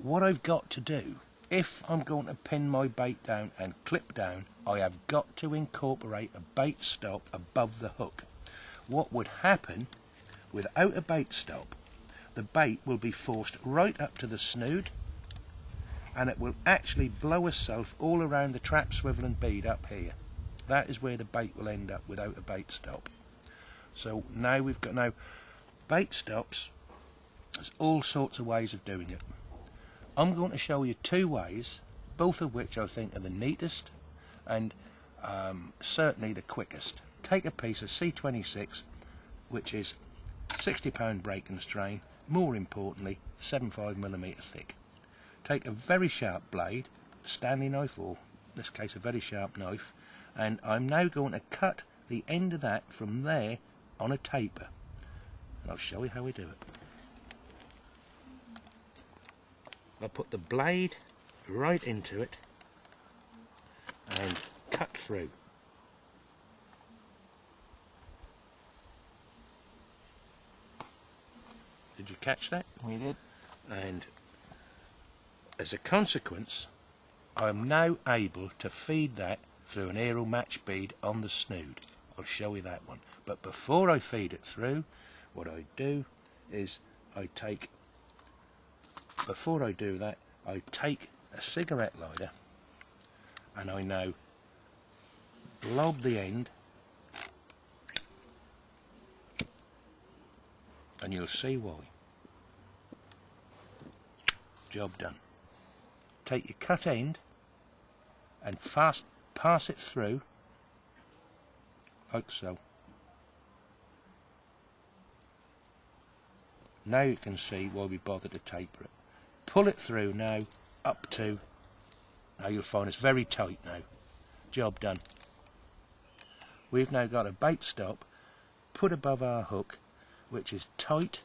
what I've got to do, if I'm going to pin my bait down and clip down, I have got to incorporate a bait stop above the hook. What would happen without a bait stop, the bait will be forced right up to the snood, and it will actually blow itself all around the trap, swivel and bead up here. That is where the bait will end up without a bait stop. So now we've got bait stops. There's all sorts of ways of doing it. I'm going to show you two ways, both of which I think are the neatest and certainly the quickest. Take a piece of C26, which is 60-pound break and strain, more importantly 7.5mm thick. Take a very sharp blade, Stanley knife, or in this case a very sharp knife, and I'm now going to cut the end of that from there on a taper, and I'll show you how we do it. I'll put the blade right into it and cut through. Did you catch that? We did. And as a consequence, I am now able to feed that through an aero match bead on the snood. I'll show you that one. But before I feed it through, what I do is I take a cigarette lighter and I now blob the end, and you'll see why. Job done. Take your cut end and pass it through like so. Now you can see why we bothered to taper it. Pull it through now up to, now you'll find it's very tight now. Job done. We've now got a bait stop put above our hook, which is tight,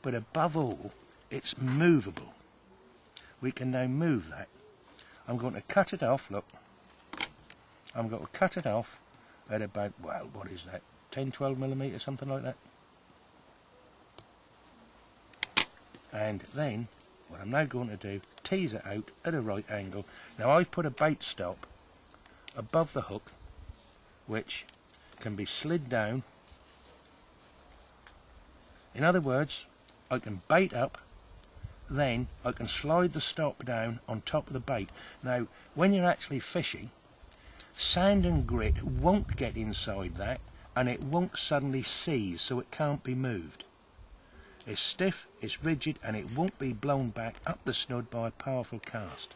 but above all it's movable. We can now move that. I'm going to cut it off, look. I'm going to cut it off at about, well, what is that, 10-12mm, something like that. And then what I'm now going to do, tease it out at a right angle. Now I've put a bait stop above the hook which can be slid down. In other words, I can bait up, then I can slide the stop down on top of the bait. Now when you're actually fishing, sand and grit won't get inside that, and it won't suddenly seize, so it can't be moved. It's stiff, it's rigid, and it won't be blown back up the snood by a powerful cast.